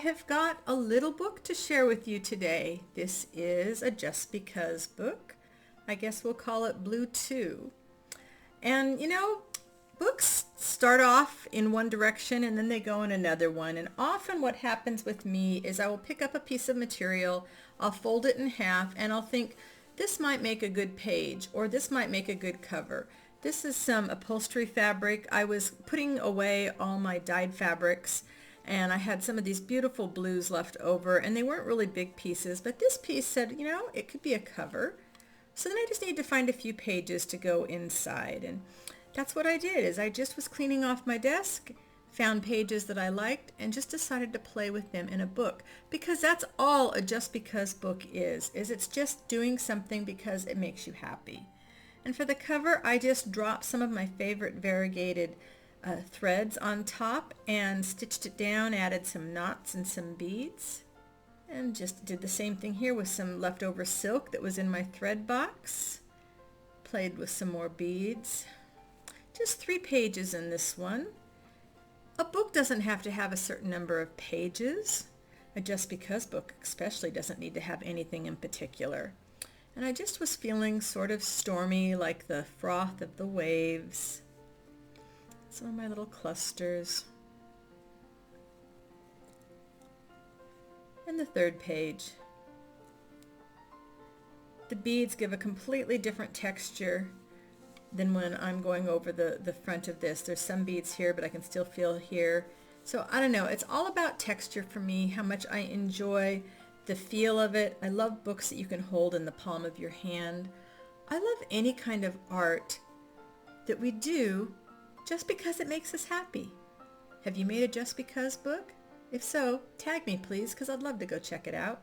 have got a little book to share with you today. This is a Just Because book. I guess we'll call it Blue 2. And books start off in one direction and then they go in another one. And often what happens with me is I will pick up a piece of material, I'll fold it in half, and I'll think, this might make a good page, or this might make a good cover. This is some upholstery fabric. I was putting away all my dyed fabrics, and I had some of these beautiful blues left over, and they weren't really big pieces, but this piece said, it could be a cover. So then I just need to find a few pages to go inside, and that's what I did. Is I just was cleaning off my desk, found pages that I liked, and just decided to play with them in a book, because that's all a Just Because book is it's just doing something because it makes you happy. And for the cover, I just dropped some of my favorite variegated threads on top and stitched it down, added some knots and some beads, and just did the same thing here with some leftover silk that was in my thread box. Played with some more beads. Just 3 pages in this one. A book doesn't have to have a certain number of pages. A Just Because book especially doesn't need to have anything in particular. And I just was feeling sort of stormy, like the froth of the waves. Some of my little clusters. And the 3rd page. The beads give a completely different texture than when I'm going over the front of this. There's some beads here, but I can still feel here. So I don't know, it's all about texture for me, how much I enjoy the feel of it. I love books that you can hold in the palm of your hand. I love any kind of art that we do just because it makes us happy. Have you made a Just Because book? If so, tag me please, because I'd love to go check it out.